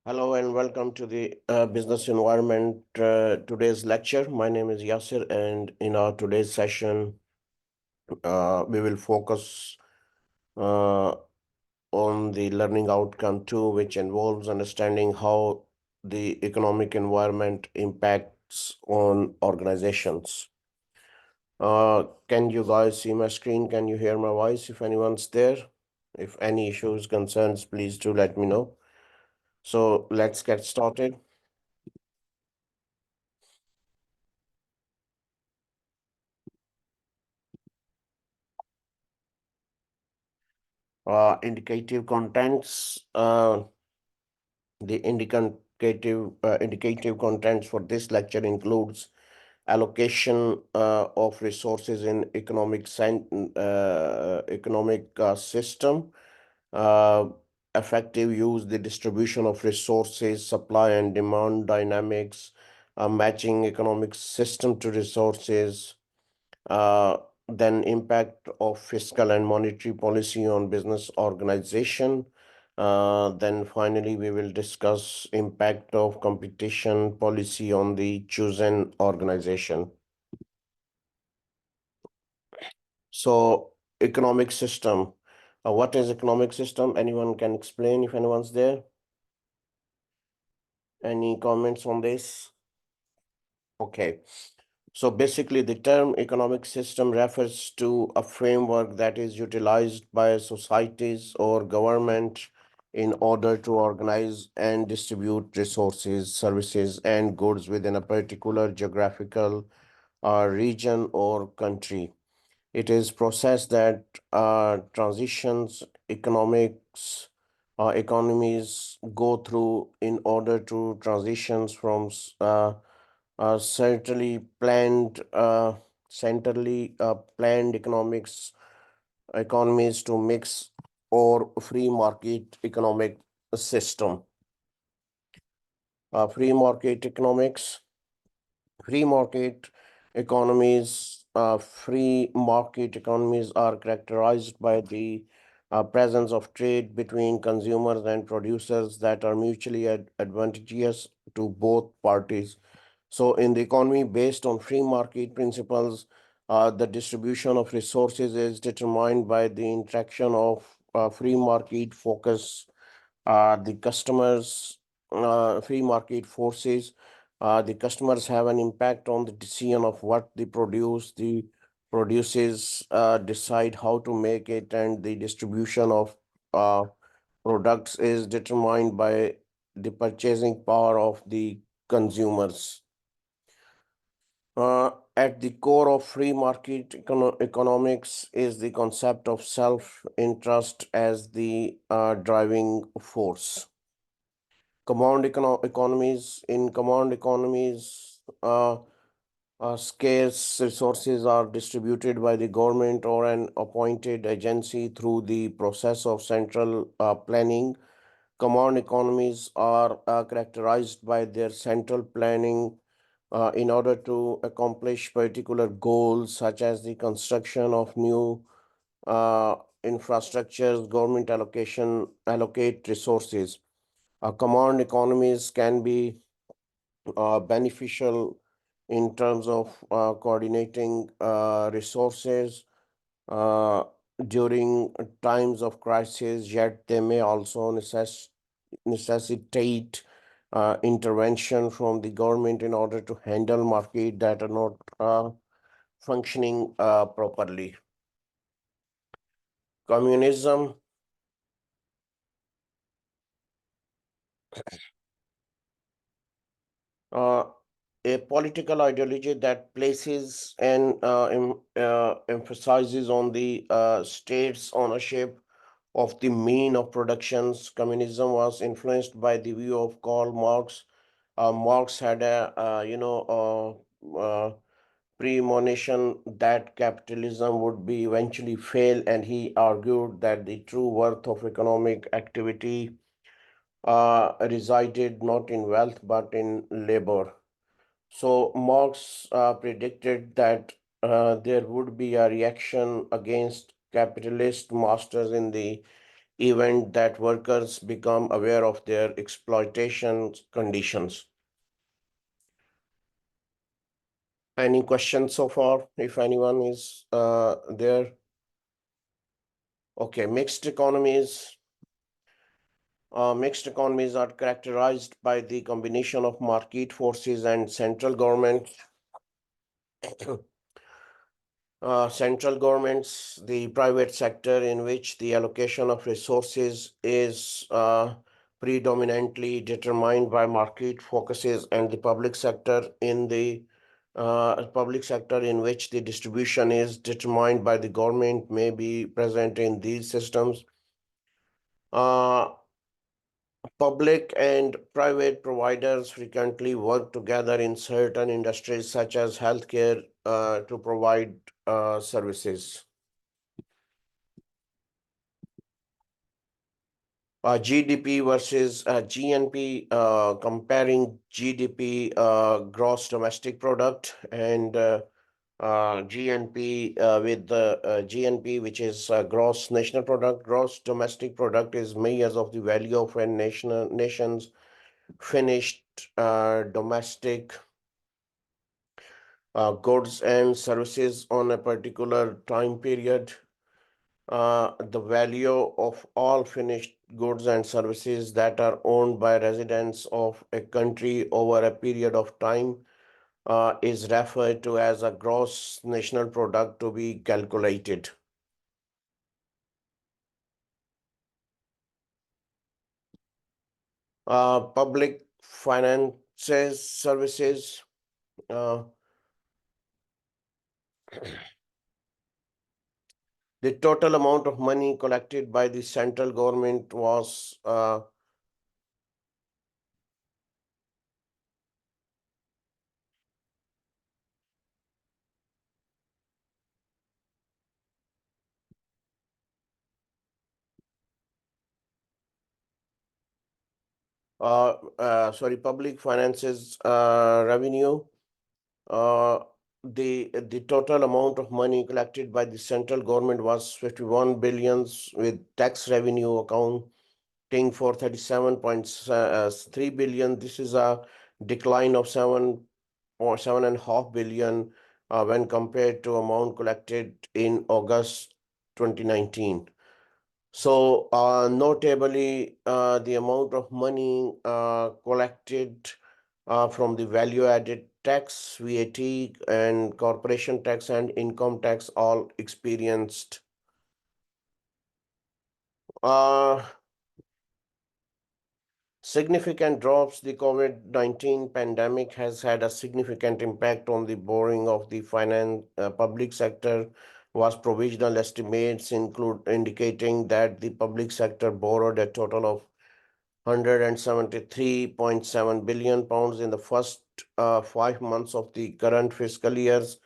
Hello and welcome to the business environment today's lecture. My name is Yasir, and in our today's session, we will focus uh, on the learning outcome two, which involves understanding how the economic environment impacts on organizations. Can you guys see my screen? Can you hear my voice? If anyone's there, if any issues, concerns, please do let me know. So let's get started. Indicative contents. The indicative contents for this lecture includes allocation of resources in economic system, uh, effective use, the distribution of resources, supply and demand dynamics, matching economic system to resources, uh, then impact of fiscal and monetary policy on business organization. Then finally, we will discuss impact of competition policy on the chosen organization. So economic system. What is economic system? Anyone can explain if anyone's there? Any comments on this? Okay. So basically, the term economic system refers to a framework that is utilized by societies or government in order to organize and distribute resources, services, and goods within a particular geographical region or country. It is process that transitions economies go through in order to transitions from certainly centrally planned economies to mix or free market economic system. Free market economics, free market free market economies are characterized by the presence of trade between consumers and producers that are mutually advantageous to both parties. So in the economy based on free market principles, the distribution of resources is determined by the interaction of free market focus, the customers, free market forces. The customers have an impact on the decision of what they produce. The produces decide how to make it, and the distribution of uh, products is determined by the purchasing power of the consumers. At the core of free market economics is the concept of self-interest as the driving force. Command economies, scarce resources are distributed by the government or an appointed agency through the process of central planning. Command economies are characterized by their central planning in order to accomplish particular goals, such as the construction of new uh, infrastructures. Government allocate resources. Command economies can be beneficial in terms of coordinating resources uh, during times of crisis, yet they may also necessitate intervention from the government in order to handle market that are not functioning properly. Communism, uh, a political ideology that places and emphasizes on the state's ownership of the mean of productions. Communism was influenced by the view of Karl Marx. Marx had a premonition that capitalism would be eventually fail, and he argued that the true worth of economic activity resided not in wealth but in labor. So Marx predicted that there would be a reaction against capitalist masters in the event that workers become aware of their exploitation conditions. Any questions so far, if anyone is there? Okay, mixed economies. Mixed economies are characterized by the combination of market forces and central government. Central governments, the private sector in which the allocation of resources is predominantly determined by market focuses, and the public sector in which the distribution is determined by the government may be present in these systems. Uh, Public and private providers frequently work together in certain industries such as healthcare to provide services. GDP versus GNP, comparing GDP, gross domestic product, and GNP with the GNP, which is gross national product. Gross domestic product is measures of the value of a nation's finished domestic goods and services on a particular time period. The value of all finished goods and services that are owned by residents of a country over a period of time is referred to as a gross national product to be calculated. Public finances services. Uh, the total amount of money collected by the central government was public finances revenue. Uh, the total amount of money collected by the central government was 51 billions, with tax revenue accounting for 37.3 billion. This is a decline of 7.5 billion when compared to amount collected in August 2019. So, notably, the amount of money collected from the value added tax, VAT, and corporation tax and income tax all experienced uh, significant drops. The COVID-19 pandemic has had a significant impact on the borrowing of the public sector. Was provisional estimates include indicating that the public sector borrowed a total of 173.7 billion pounds in the first 5 months of the current fiscal years,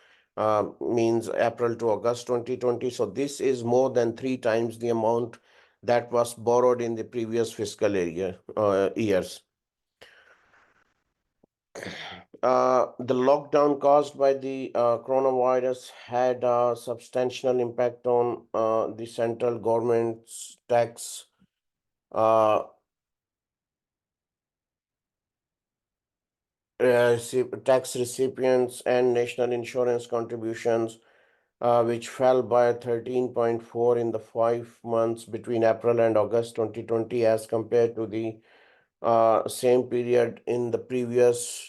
means April to August 2020. So this is more than 3 times the amount that was borrowed in the previous fiscal years. The lockdown caused by the coronavirus had a substantial impact on the central government's uh, tax recipients and national insurance contributions, which fell by 13.4 in the 5 months between April and August 2020 as compared to the same period in the previous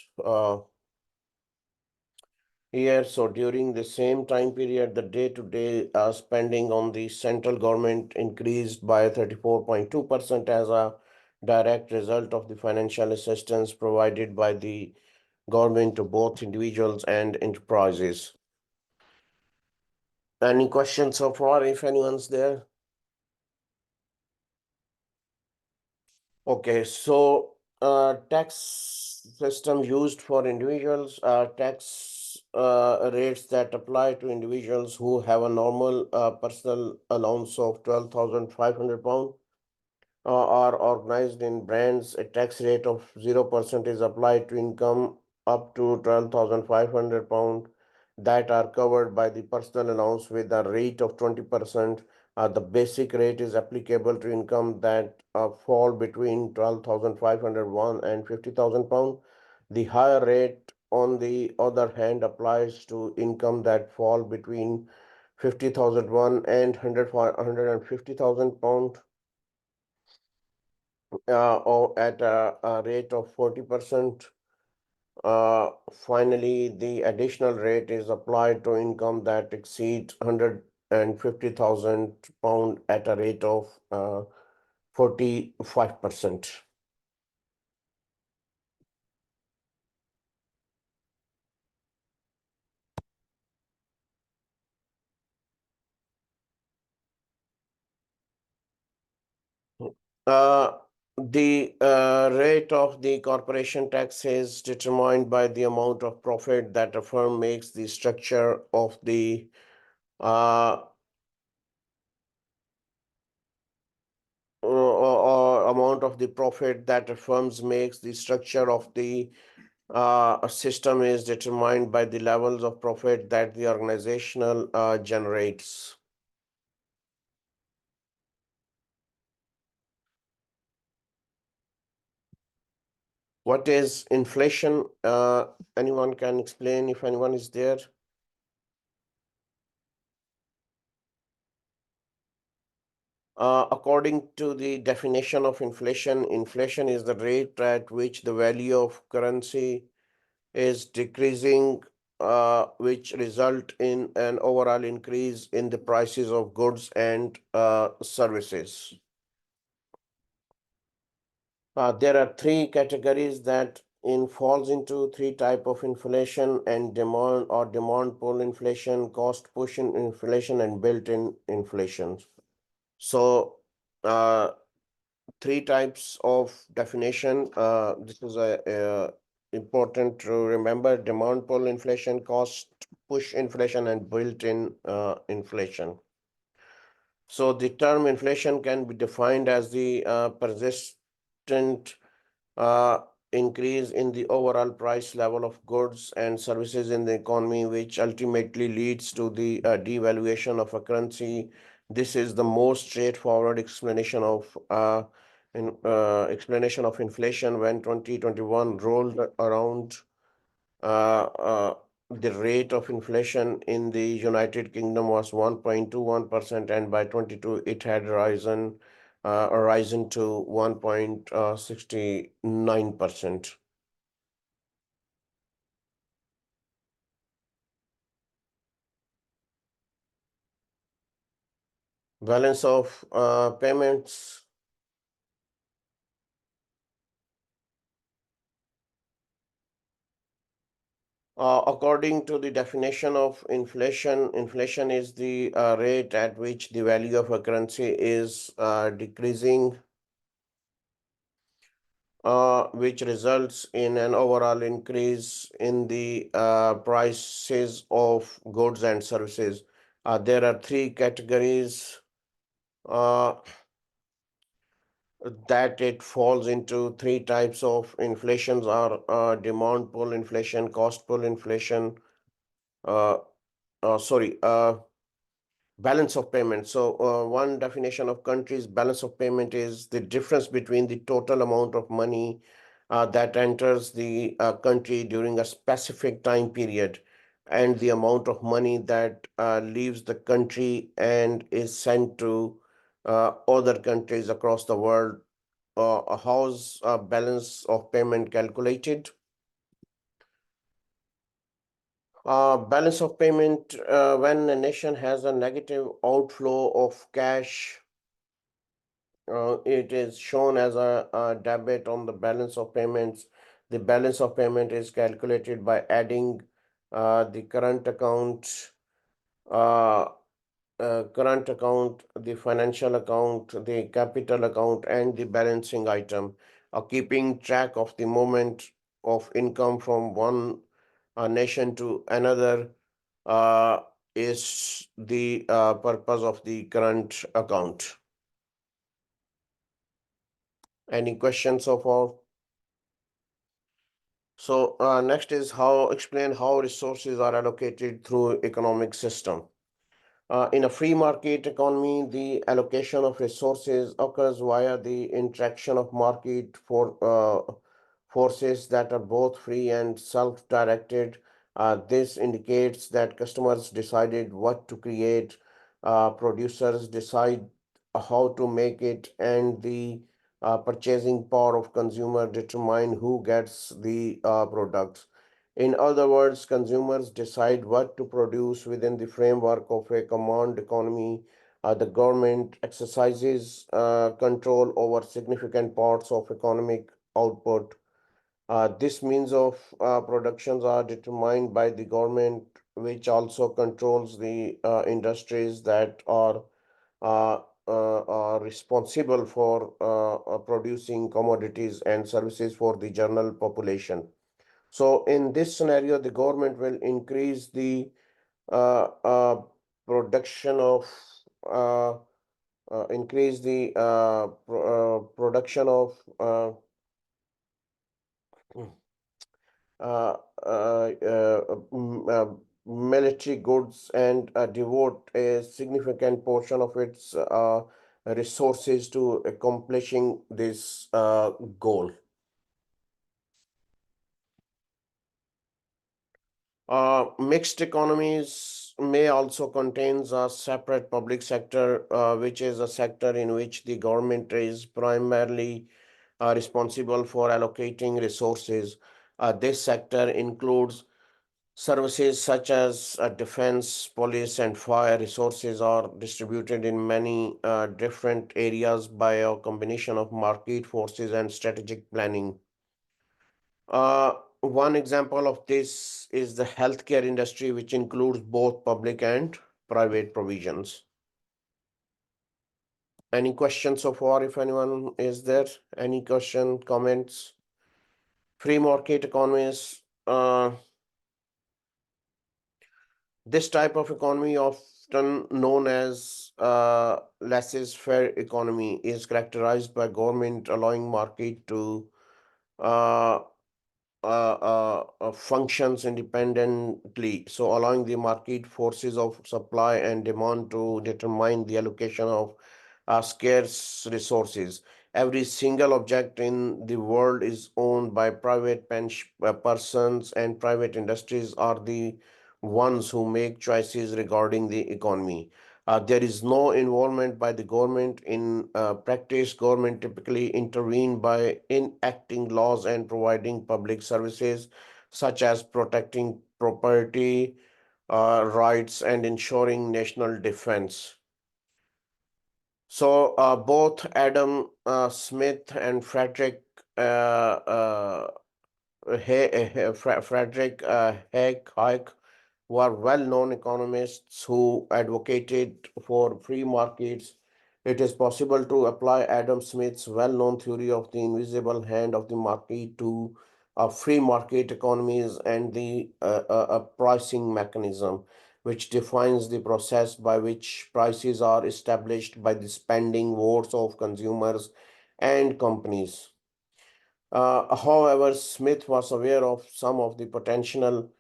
year. So during the same time period, the day-to-day spending on the central government increased by 34.2% as a direct result of the financial assistance provided by the government to both individuals and enterprises. Any questions so far, if anyone's there? Okay, so tax system used for individuals, tax rates that apply to individuals who have a normal personal allowance of 12,500 pounds are organized in brands. A tax rate of 0% is applied to income up to 12,500 pounds that are covered by the personal allowance, with a rate of 20% The basic rate is applicable to income that fall between 12,501 and 50,000 pound. The higher rate, on the other hand, applies to income that fall between 50,001 and 150,000 pound, or at a rate of 40%. Finally, the additional rate is applied to income that exceeds 150,000 pound at a rate of 45%. Uh, the rate of the corporation tax is determined by the amount of profit that a firm makes, the structure of the uh, or amount of the profit that a firm makes, the structure of the a system is determined by the levels of profit that the organizational generates. What is inflation? Anyone can explain if anyone is there? According to the definition of inflation, inflation is the rate at which the value of currency is decreasing, which result in an overall increase in the prices of goods and services. There are three categories that in falls into three type of inflation: and demand or demand pull inflation, cost push inflation, and built-in inflation. So three types of definition. This is important to remember: demand pull inflation, cost push inflation, and built-in inflation. So the term inflation can be defined as the persistent uh, increase in the overall price level of goods and services in the economy, which ultimately leads to the devaluation of a currency. This is the most straightforward explanation of inflation. When 2021 rolled around, uh, uh, the rate of inflation in the United Kingdom was 1.21%, and by 22 it had risen to 1.69%. Balance of payments. According to the definition of inflation, inflation is the rate at which the value of a currency is decreasing, which results in an overall increase in the prices of goods and services. There are three categories uh, that it falls into. Three types of inflations are demand pull inflation, cost pull inflation, uh, sorry, balance of payment. So one definition of country's balance of payment is the difference between the total amount of money that enters the country during a specific time period and the amount of money that leaves the country and is sent to other countries across the world. How's balance of payment calculated? Balance of payment, when a nation has a negative outflow of cash, it is shown as a debit on the balance of payments. The balance of payment is calculated by adding the uh, current account, the financial account, the capital account, and the balancing item, keeping track of the movement of income from one nation to another uh, is the purpose of the current account. Any questions so far? So next is how explain how resources are allocated through economic system. In a free market economy, the allocation of resources occurs via the interaction of forces that are both free and self-directed. This indicates that customers decided what to create, producers decide how to make it, and the purchasing power of consumer determine who gets the products. In other words, consumers decide what to produce within the framework of a command economy. The government exercises control over significant parts of economic output. This means of productions are determined by the government, which also controls the industries that are responsible for producing commodities and services for the general population. So in this scenario, the government will increase the uh, uh, production of uh, production of uh, military goods and devote a significant portion of its resources to accomplishing this goal. Mixed economies may also contains a separate public sector, which is a sector in which the government is primarily responsible for allocating resources. This sector includes services such as defense, police, and fire. Resources are distributed in many different areas by a combination of market forces and strategic planning. One example of this is the healthcare industry, which includes both public and private provisions. Any questions so far? If anyone is there, any question, comments? Free market economies. This type of economy, often known as laissez-faire economy, is characterized by government allowing market to uh, functions independently, so allowing the market forces of supply and demand to determine the allocation of scarce resources. Every single object in the world is owned by persons, and private industries are the ones who make choices regarding the economy. There is no involvement by the government in practice. Government typically intervene by enacting laws and providing public services, such as protecting property rights and ensuring national defense. So both Adam Smith and Frederick Hayek were well-known economists who advocated for free markets. It is possible to apply Adam Smith's well-known theory of the invisible hand of the market to free market economies and the pricing mechanism, which defines the process by which prices are established by the spending votes of consumers and companies. However, Smith was aware of some of the potential,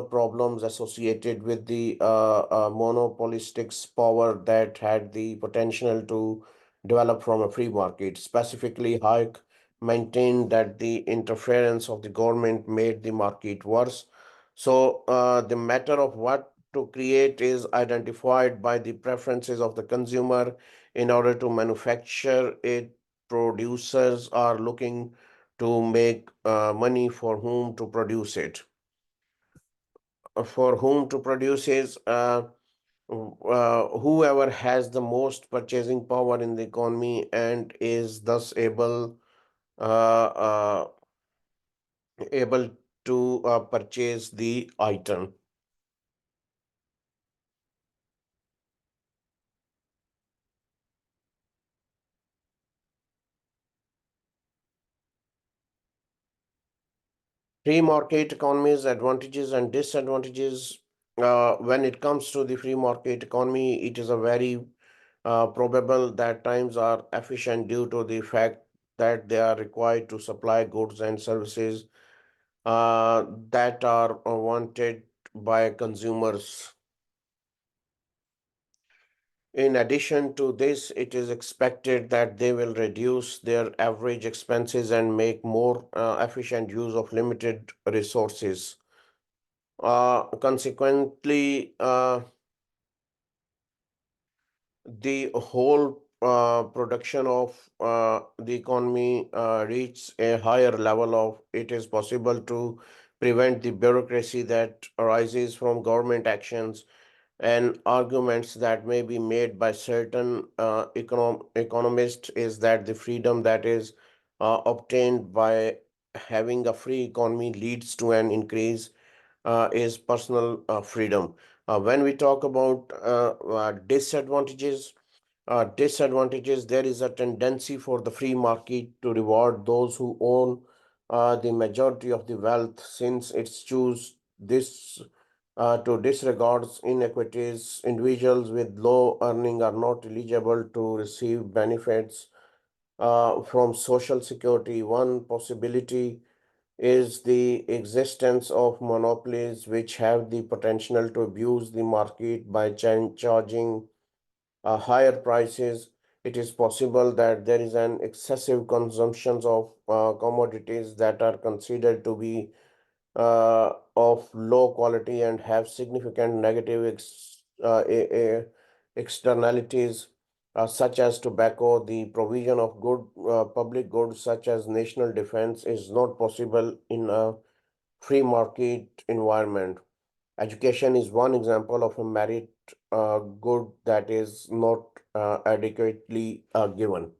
problems associated with the monopolistic power that had the potential to develop from a free market. Specifically, Hayek maintained that the interference of the government made the market worse. So, the matter of what to create is identified by the preferences of the consumer. In order to manufacture it, producers are looking to make money. For whom to produce it. For whom to produce is whoever has the most purchasing power in the economy and is thus able to purchase the item. Free market economies, advantages and disadvantages. When it comes to the free market economy, it is a very probable that times are efficient due to the fact that they are required to supply goods and services that are wanted by consumers. In addition to this, it is expected that they will reduce their average expenses and make more efficient use of limited resources. Consequently, the whole production of the economy reach a higher level of it is possible to prevent the bureaucracy that arises from government actions and arguments that may be made by certain economists is that the freedom that is obtained by having a free economy leads to an increase is personal freedom. When we talk about disadvantages, there is a tendency for the free market to reward those who own the majority of the wealth, since it's choose this to disregards inequities. Individuals with low earning are not eligible to receive benefits from social security. One possibility is the existence of monopolies which have the potential to abuse the market by charging higher prices. It is possible that there is an excessive consumption of commodities that are considered to be of low quality and have significant negative externalities, such as tobacco. The provision of good public goods such as national defense is not possible in a free market environment. Education is one example of a merit good that is not adequately given.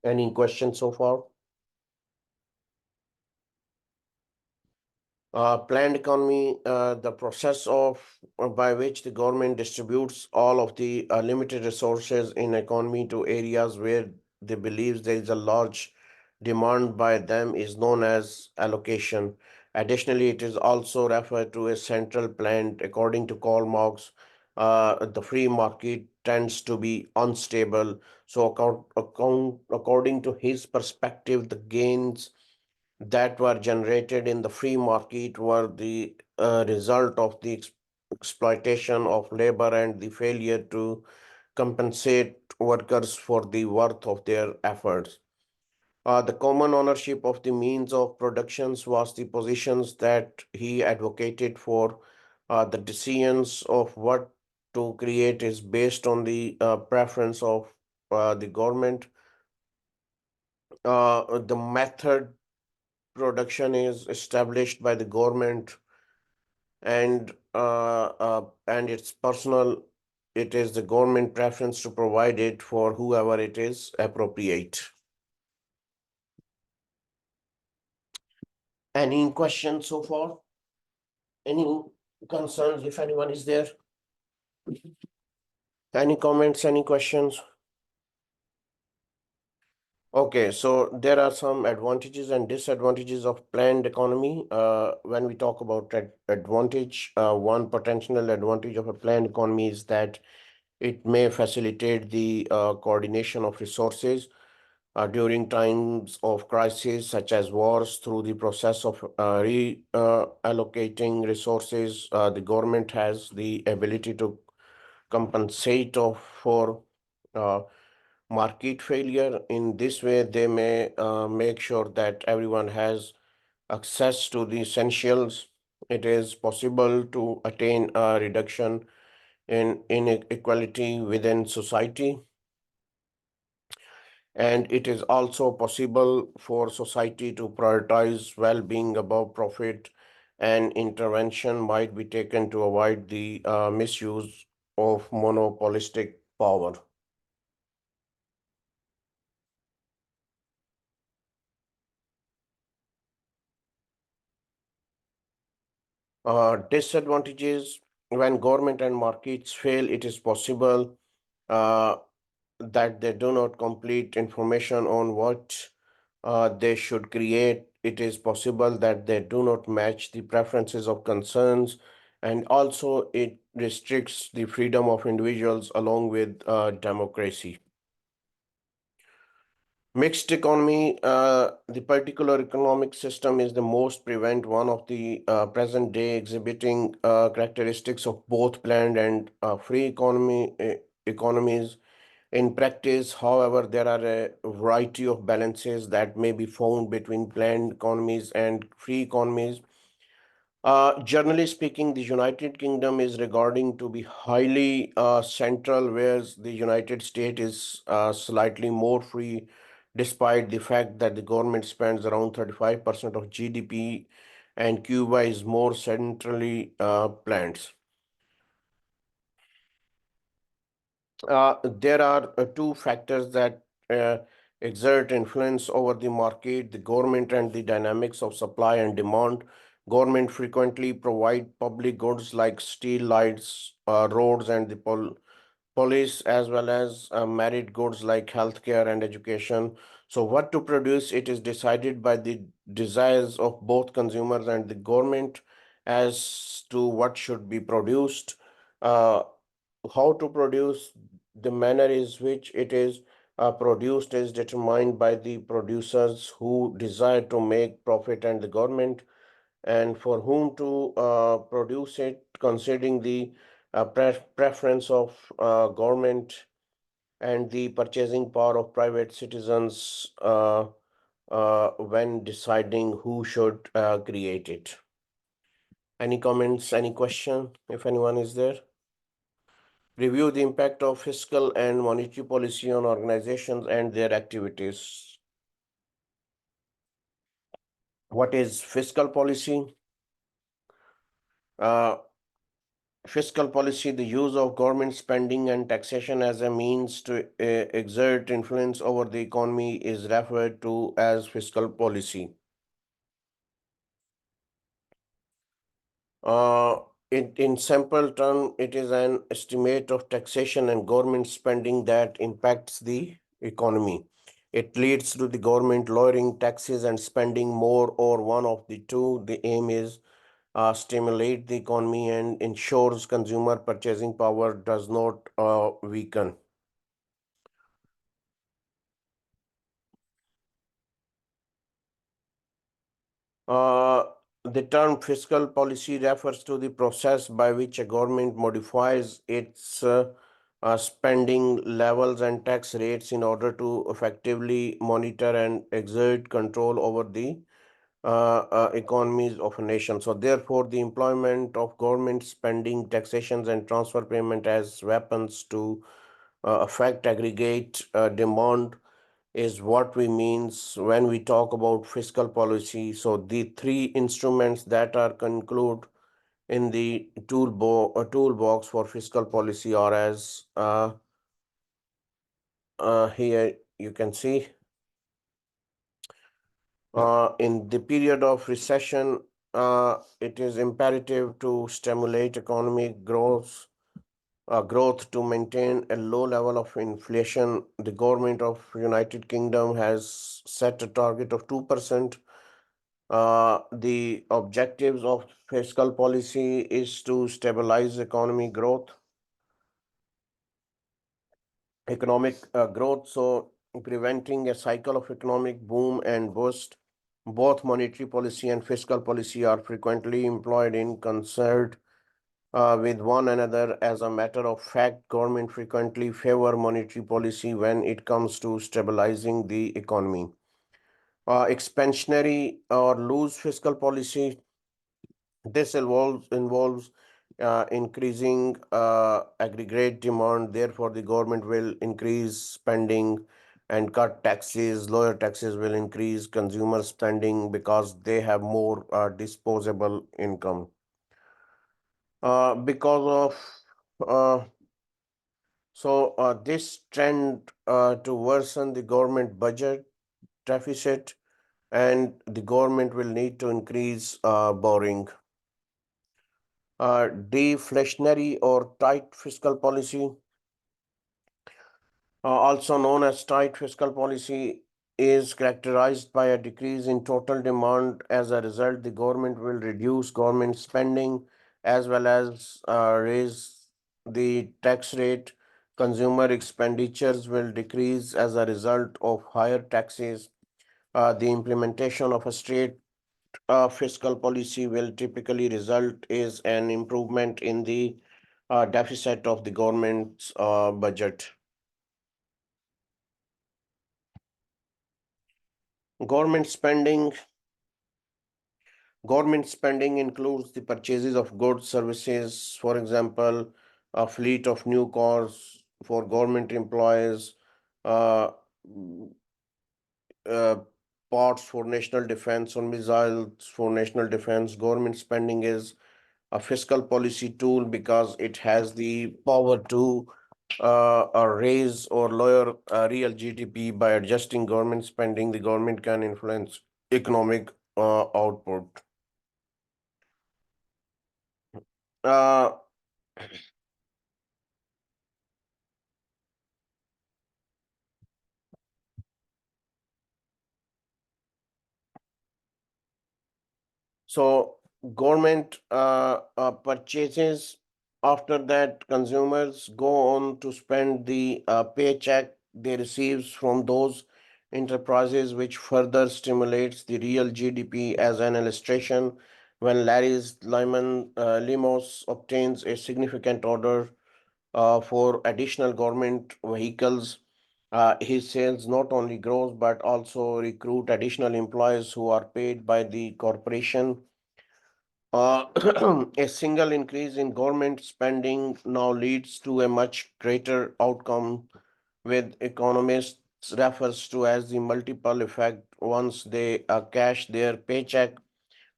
Any questions so far? Planned economy, the process of by which the government distributes all of the limited resources in economy to areas where they believe there is a large demand by them is known as allocation. Additionally, it is also referred to as central planned. According to Karl Marx, the free market tends to be unstable. So, according to his perspective, the gains that were generated in the free market were the result of the exploitation of labor and the failure to compensate workers for the worth of their efforts. The common ownership of the means of productions was the positions that he advocated for. The decisions of what to create is based on the preference of the government. The method production is established by the government and it's personal. It is the government preference to provide it for whoever it is appropriate. Any questions so far? Any concerns if anyone is there? Any comments, any questions? Okay, so there are some advantages and disadvantages of planned economy. When we talk about advantage, one potential advantage of a planned economy is that it may facilitate the coordination of resources during times of crisis, such as wars, through the process of reallocating resources. The government has the ability to compensate for uh, market failure. In this way, they may make sure that everyone has access to the essentials. It is possible to attain a reduction in inequality within society. And it is also possible for society to prioritize well-being above profit, and intervention might be taken to avoid the misuse of monopolistic power. Disadvantages: when government and markets fail, it is possible uh, that they do not complete information on what they should create. It is possible that they do not match the preferences of concerns, and also it restricts the freedom of individuals along with democracy. Mixed economy, the particular economic system is the most prevalent one of the present day, exhibiting characteristics of both planned and free economies. In practice, however, there are a variety of balances that may be found between planned economies and free economies. Generally speaking, the United Kingdom is regarding to be highly central, whereas the United States is slightly more free, despite the fact that the government spends around 35% of GDP, and Cuba is more centrally planned. There are two factors that uh, exert influence over the market, the government and the dynamics of supply and demand. Government frequently provide public goods like steel lights, roads, and the police, as well as married goods like healthcare and education. So, what to produce, it is decided by the desires of both consumers and the government as to what should be produced. Uh, how to produce, the manner is which it is produced is determined by the producers who desire to make profit and the government, and for whom to produce it, considering the preference of government and the purchasing power of private citizens when deciding who should create it. Any comments, any question, if anyone is there? Review the impact of fiscal and monetary policy on organizations and their activities. What is fiscal policy? Uh, Fiscal policy, the use of government spending and taxation as a means to exert influence over the economy, is referred to as fiscal policy. Uh, in simple term, it is an estimate of taxation and government spending that impacts the economy. It leads to the government lowering taxes and spending more, or one of the two. The aim is stimulate the economy and ensures consumer purchasing power does not weaken. Uh, the term fiscal policy refers to the process by which a government modifies its spending levels and tax rates in order to effectively monitor and exert control over the economies of a nation. So, therefore, the employment of government spending, taxations, and transfer payment as weapons to affect aggregate demand is what we means when we talk about fiscal policy. So the three instruments that are concluded in the toolbox for fiscal policy are as here you can see. In the period of recession, it is imperative to stimulate economic growth to maintain a low level of inflation. The government of United Kingdom has set a target of 2%. The objectives of fiscal policy is to stabilize economic growth, so preventing a cycle of economic boom and bust. Both monetary policy and fiscal policy are frequently employed in concert with one another. As a matter of fact, government frequently favor monetary policy when it comes to stabilizing the economy. Expansionary or loose fiscal policy, this involves increasing aggregate demand. Therefore, the government will increase spending and cut taxes. Lower taxes will increase consumer spending because they have more disposable income. Because of this trend to worsen the government budget deficit, and the government will need to increase borrowing. Deflationary or tight fiscal policy, also known as tight fiscal policy, is characterized by a decrease in total demand. As a result, the government will reduce government spending as well as raise the tax rate, Consumer expenditures will decrease as a result of higher taxes. The implementation of a straight fiscal policy will typically result is an improvement in the deficit of the government's budget. Government spending Government spending includes the purchases of goods, services, for example, a fleet of new cars for government employees, uh, uh, parts for national defense or missiles for national defense. Government spending is a fiscal policy tool because it has the power to raise or lower real GDP by adjusting government spending. The government can influence economic output. Uh, So government purchases, after that consumers go on to spend the paycheck they receives from those enterprises, which further stimulates the real GDP. As an illustration, when Larry's Lyman Limos obtains a significant order for additional government vehicles, his sales not only grows but also recruit additional employees who are paid by the corporation. uh, a single increase in government spending now leads to a much greater outcome, with economists refers to as the multiple effect. Once they cash their paycheck,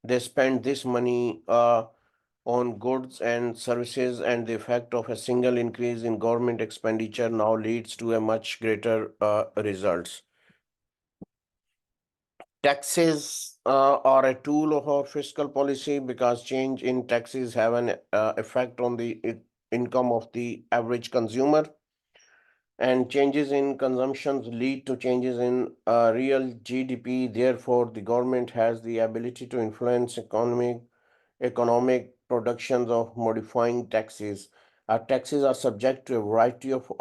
they spend this money on goods and services, and the effect of a single increase in government expenditure now leads to a much greater results. Taxes are a tool of our fiscal policy because change in taxes have an effect on the income of the average consumer, and changes in consumptions lead to changes in real GDP. Therefore, the government has the ability to influence economic productions of modifying taxes. Taxes are subject to a variety of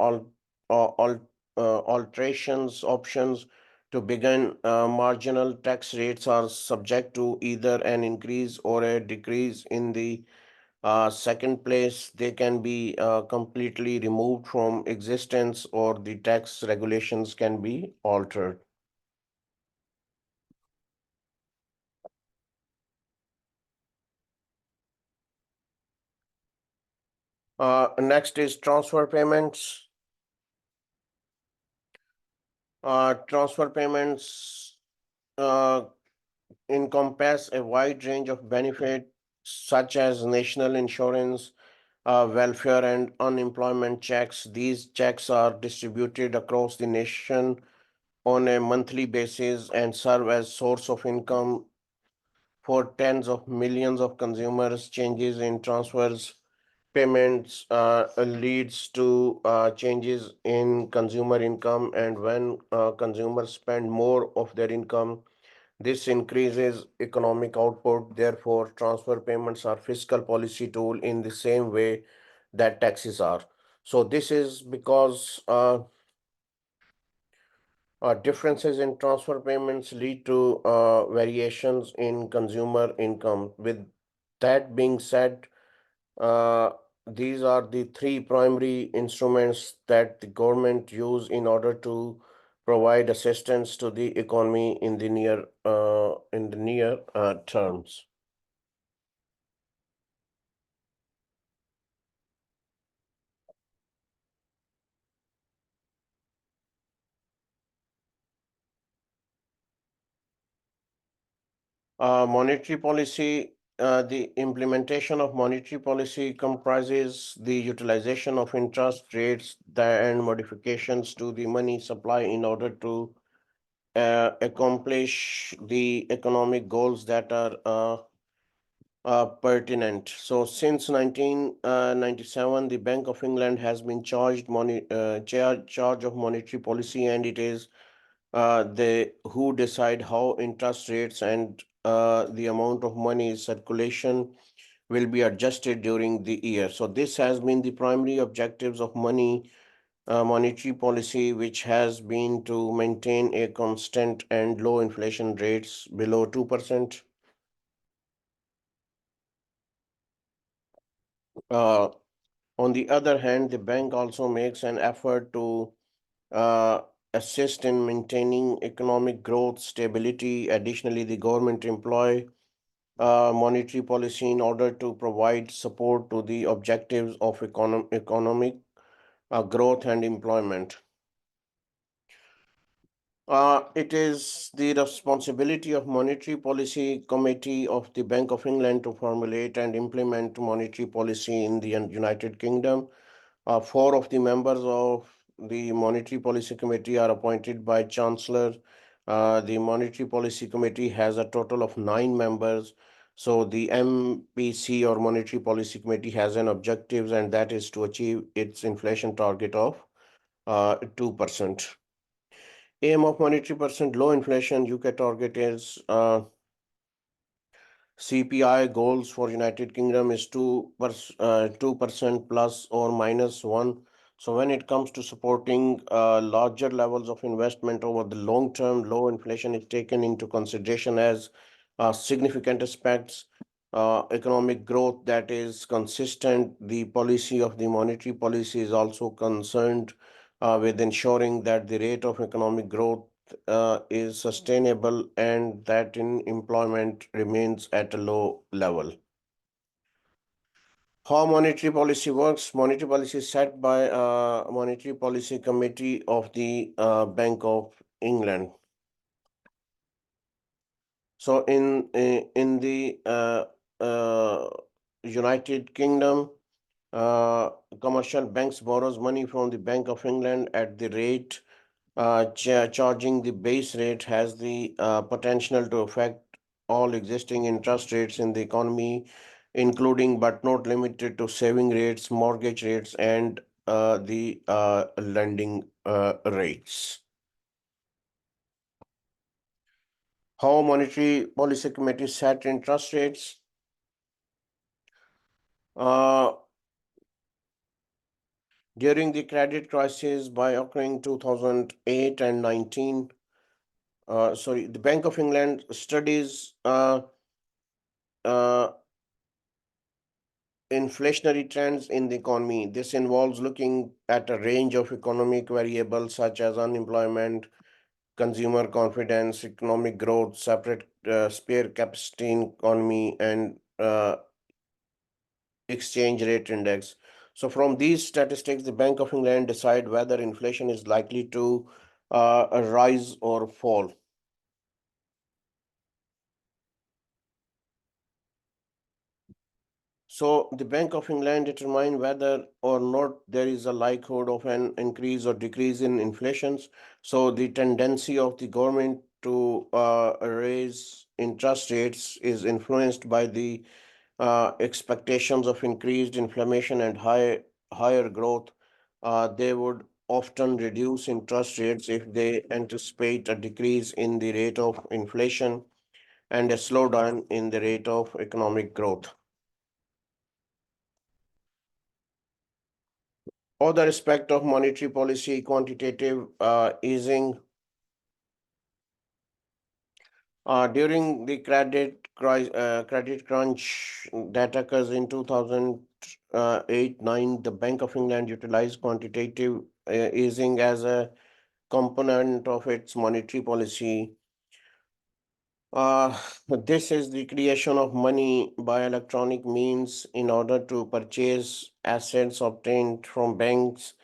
alterations options. To begin, marginal tax rates are subject to either an increase or a decrease. In the second place, they can be completely removed from existence, or the tax regulations can be altered. Next is transfer payments. Transfer payments uh, encompass a wide range of benefits such as national insurance, welfare, and unemployment checks. These checks are distributed across the nation on a monthly basis and serve as source of income for tens of millions of consumers. Changes in transfers payments leads to changes in consumer income, and when consumers spend more of their income, this increases economic output. Therefore, transfer payments are fiscal policy tool in the same way that taxes are. So this is because differences in transfer payments lead to variations in consumer income. With that being said, uh, these are the three primary instruments that the government use in order to provide assistance to the economy in the near terms. Monetary policy, the implementation of monetary policy comprises the utilization of interest rates and modifications to the money supply in order to accomplish the economic goals that are pertinent. So since 1997, the Bank of England has been charge of monetary policy, and it is they who decide how interest rates and the amount of money circulation will be adjusted during the year. So this has been the primary objectives of money monetary policy, which has been to maintain a constant and low inflation rates below 2%. Uh, on the other hand, the bank also makes an effort to uh, assist in maintaining economic growth, stability. Additionally, the government employ monetary policy in order to provide support to the objectives of economic growth and employment. It is the responsibility of Monetary Policy Committee of the Bank of England to formulate and implement monetary policy in the United Kingdom. Four of the members of the Monetary Policy Committee are appointed by Chancellor. The Monetary Policy Committee has a total of 9 members. So the MPC or Monetary Policy Committee has an objective, and that is to achieve its inflation target of 2%. Aim of monetary percent low inflation UK target is CPI goals for United Kingdom is 2% plus or minus 1. So when it comes to supporting larger levels of investment over the long term, low inflation is taken into consideration as significant aspects. Economic growth that is consistent. The policy of the monetary policy is also concerned with ensuring that the rate of economic growth is sustainable and that in employment remains at a low level. How monetary policy works? Monetary policy is set by Monetary Policy Committee of the Bank of England. So in the United Kingdom, commercial banks borrows money from the Bank of England at the rate charging the base rate has the potential to affect all existing interest rates in the economy, including but not limited to saving rates, mortgage rates, and the lending rates. How Monetary Policy Committee set interest rates? Uh, During the credit crisis by occurring 2008 and 19, the Bank of England studies uh, inflationary trends in the economy. This involves looking at a range of economic variables such as unemployment, consumer confidence, economic growth, separate spare capacity in economy, and exchange rate index. So from these statistics, the Bank of England decide whether inflation is likely to rise or fall. So the Bank of England determine whether or not there is a likelihood of an increase or decrease in inflations. So the tendency of the government to raise interest rates is influenced by the expectations of increased inflation and higher growth. They would often reduce interest rates if they anticipate a decrease in the rate of inflation and a slowdown in the rate of economic growth. Other aspect of monetary policy, quantitative easing. During the credit crunch that occurs in 2008-9, the Bank of England utilized quantitative easing as a component of its monetary policy. This is the creation of money by electronic means in order to purchase assets obtained from banks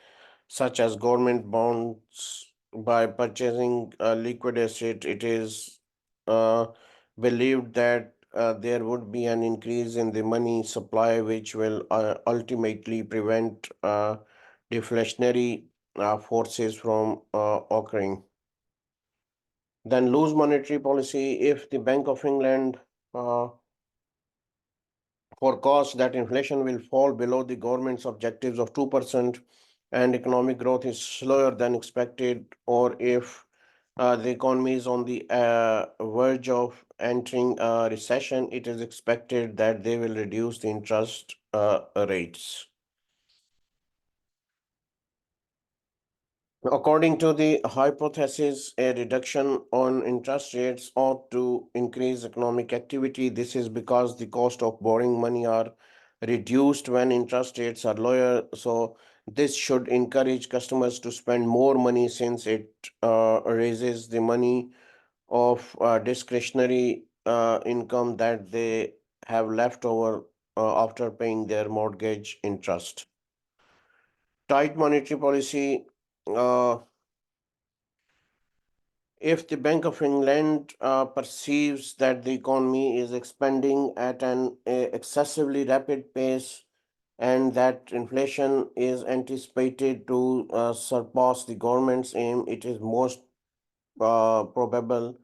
such as government bonds. By purchasing a liquid asset, it is uh, believed that there would be an increase in the money supply, which will ultimately prevent deflationary forces from occurring. Then loose monetary policy, if the Bank of England uh, forecasts that inflation will fall below the government's objectives of 2% and economic growth is slower than expected, or if the economy is on the verge of entering a recession, it is expected that they will reduce the interest rates. According to the hypothesis, a reduction on interest rates ought to increase economic activity. This is because the cost of borrowing money are reduced when interest rates are lower. So this should encourage customers to spend more money since it raises the money of discretionary income that they have left over after paying their mortgage interest. Tight monetary policy. If the Bank of England perceives that the economy is expanding at an excessively rapid pace and that inflation is anticipated to surpass the government's aim, it is most probable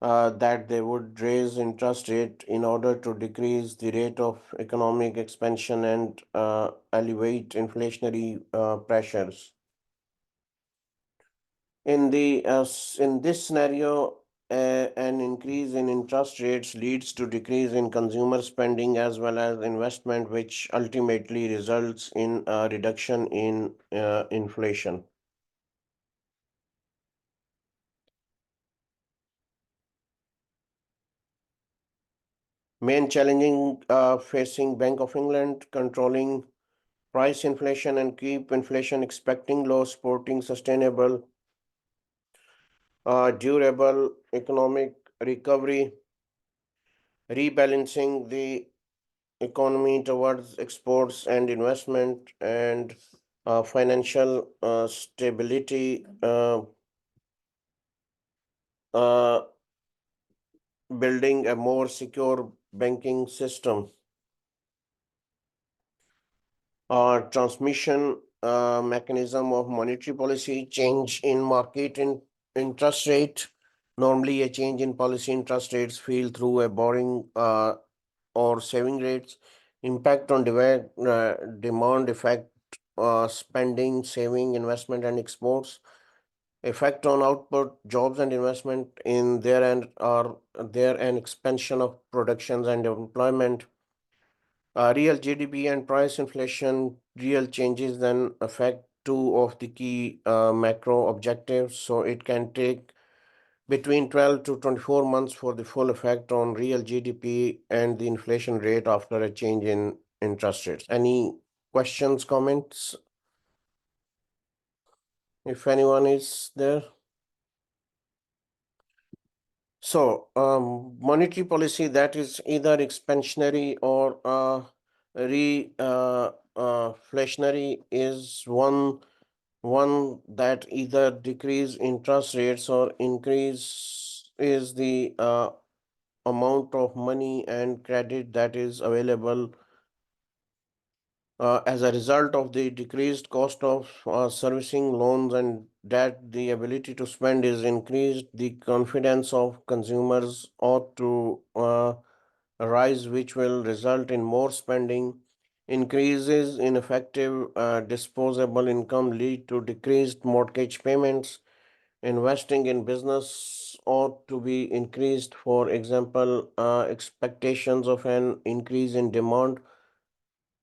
that they would raise interest rate in order to decrease the rate of economic expansion and alleviate inflationary pressures. In this scenario, an increase in interest rates leads to decrease in consumer spending as well as investment, which ultimately results in a reduction in inflation. Main challenging facing Bank of England: controlling price inflation and keep inflation expecting low, supporting sustainable, durable economic recovery, rebalancing the economy towards exports and investment, and financial stability, uh, building a more secure banking system. Transmission mechanism of monetary policy: change in market interest rate. Normally, a change in policy interest rates feel through a borrowing or saving rates. Impact on demand effect, spending, saving, investment, and exports. Effect on output, jobs, and investment in there, and are there an expansion of productions and employment. Real GDP and price inflation, real changes then affect two of the key macro objectives. So it can take between 12 to 24 months for the full effect on real GDP and the inflation rate after a change in interest rates. Any questions, comments, if anyone is there? So, monetary policy that is either expansionary or reflationary is one that either decrease interest rates or increase is the amount of money and credit that is available as a result of the decreased cost of servicing loans and that the ability to spend is increased, the confidence of consumers ought to rise, which will result in more spending. Increases in effective disposable income lead to decreased mortgage payments. Investing in business ought to be increased. For example, expectations of an increase in demand.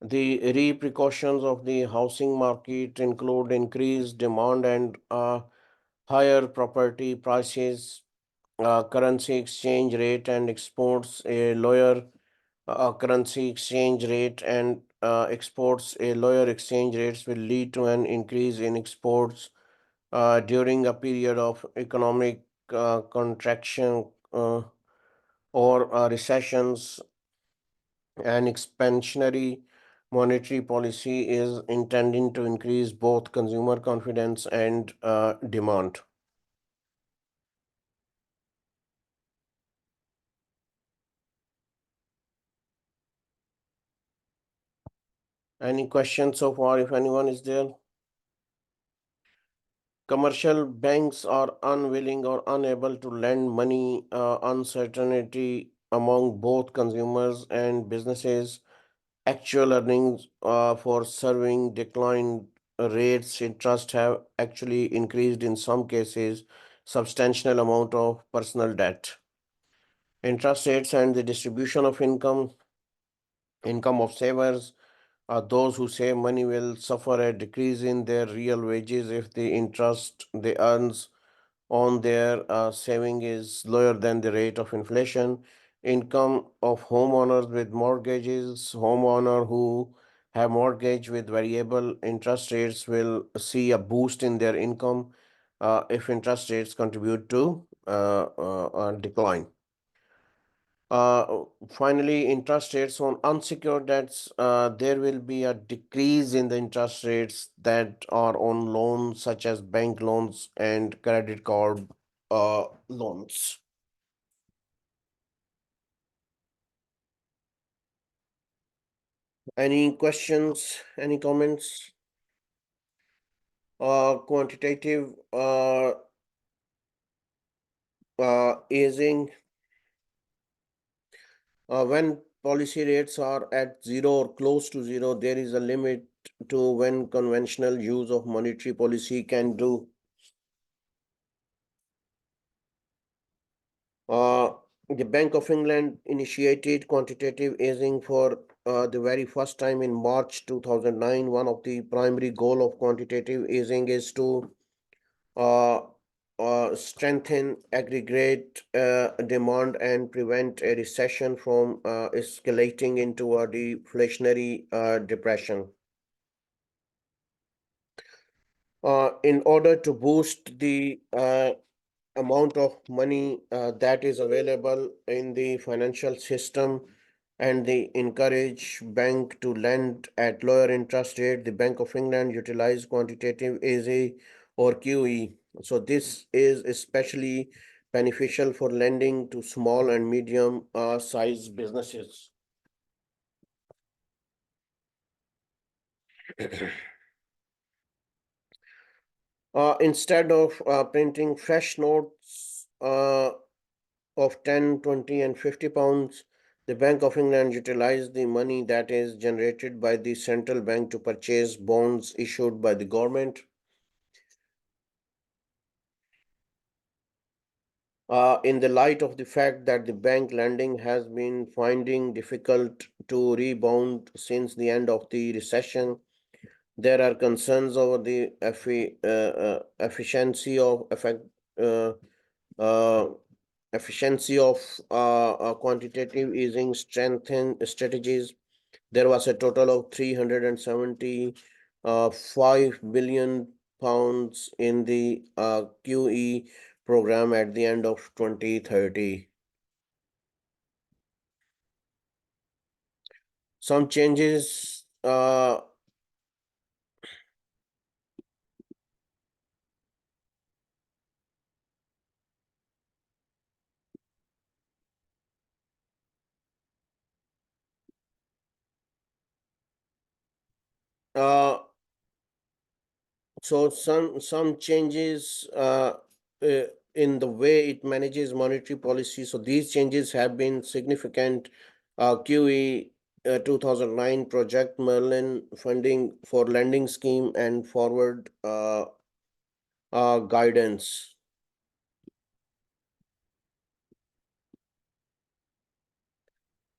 The repercussions of the housing market include increased demand and higher property prices, currency exchange rate and exports, a lower currency exchange rate and exports, a lower exchange rates will lead to an increase in exports during a period of economic contraction or recessions. An expansionary monetary policy is intending to increase both consumer confidence and demand. Any questions so far, if anyone is there? Commercial banks are unwilling or unable to lend money. Uncertainty among both consumers and businesses. Actual earnings for serving declined. Rates interest have actually increased in some cases. Substantial amount of personal debt. Interest rates and the distribution of income of savers. Those who save money will suffer a decrease in their real wages if the interest they earns on their saving is lower than the rate of inflation. Income of homeowners with mortgages, homeowner who have mortgage with variable interest rates will see a boost in their income if interest rates contribute to decline. Finally, interest rates on unsecured debts, there will be a decrease in the interest rates that are on loans such as bank loans and credit card loans. Any questions? Any comments? Quantitative easing. When policy rates are at zero or close to zero, there is a limit to when conventional use of monetary policy can do. Uh, the Bank of England initiated quantitative easing for the very first time in March 2009. One of the primary goal of quantitative easing is to uh, strengthen aggregate demand and prevent a recession from escalating into a deflationary depression. In order to boost the amount of money that is available in the financial system and they encourage bank to lend at lower interest rate, the Bank of England utilize quantitative easing or QE. So this is especially beneficial for lending to small and medium size businesses. Instead of printing fresh notes of 10, 20, and 50 pounds, the Bank of England utilized the money that is generated by the central bank to purchase bonds issued by the government. In the light of the fact that the bank lending has been finding difficult to rebound since the end of the recession, there are concerns over the efficiency of effect, uh, uh, efficiency of quantitative easing strengthen strategies. There was a total of 375 billion pounds in the QE program at the end of 2030. Some changes uh, so some changes uh, in the way it manages monetary policy. So these changes have been significant. QE 2009 Project Merlin funding for lending scheme and forward guidance.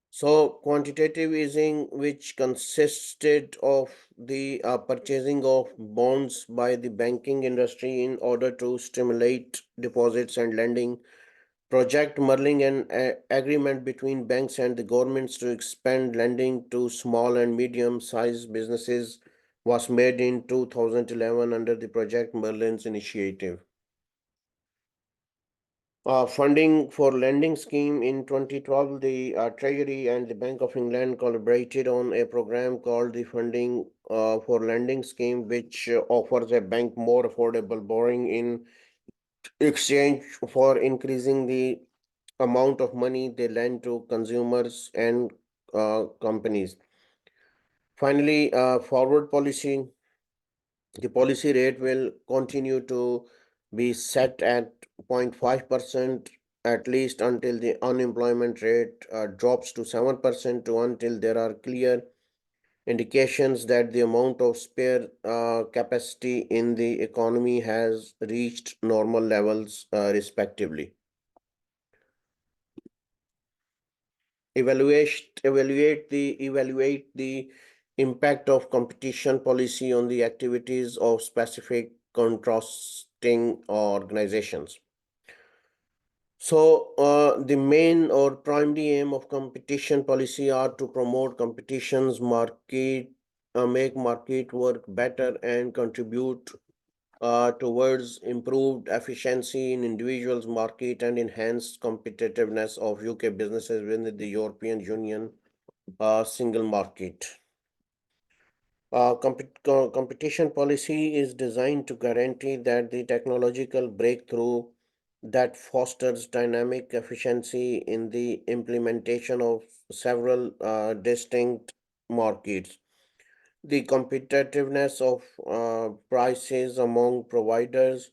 So quantitative easing, which consisted of the purchasing of bonds by the banking industry in order to stimulate deposits and lending. Project Merlin, an agreement between banks and the governments to expand lending to small and medium-sized businesses, was made in 2011 under the Project Merlin's initiative. Funding for lending scheme in 2012, the Treasury and the Bank of England collaborated on a program called the Funding for Lending Scheme, which offers a bank more affordable borrowing in exchange for increasing the amount of money they lend to consumers and companies. Finally, forward policy. The policy rate will continue to be set at 0.5% at least until the unemployment rate drops to 7% to until there are clear indications that the amount of spare capacity in the economy has reached normal levels respectively. Evaluate the Impact of competition policy on the activities of specific contrasting organizations. So, the main or primary aim of competition policy are to promote competitions, make market work better, and contribute towards improved efficiency in individuals' market and enhanced competitiveness of UK businesses within the European Union single market. Competition policy is designed to guarantee that the technological breakthrough that fosters dynamic efficiency in the implementation of several distinct markets. The competitiveness of prices among providers,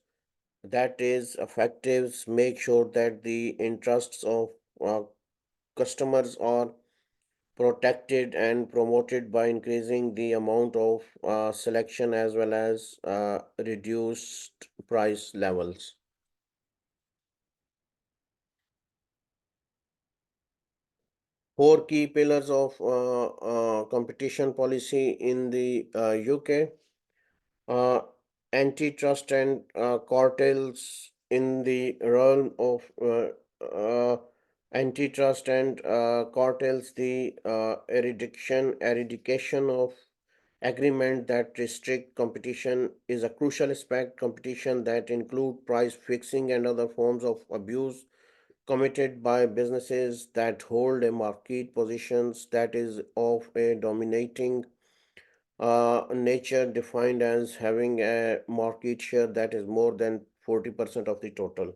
that is, effectives, make sure that the interests of uh, customers are protected and promoted by increasing the amount of selection as well as reduced price levels. Four key pillars of competition policy in the UK: uh, antitrust and cartels in the realm of antitrust and cartels, the eradication of agreement that restrict competition is a crucial aspect. Competition that include price fixing and other forms of abuse committed by businesses that hold a market positions that is of a dominating nature, defined as having a market share that is more than 40% of the total.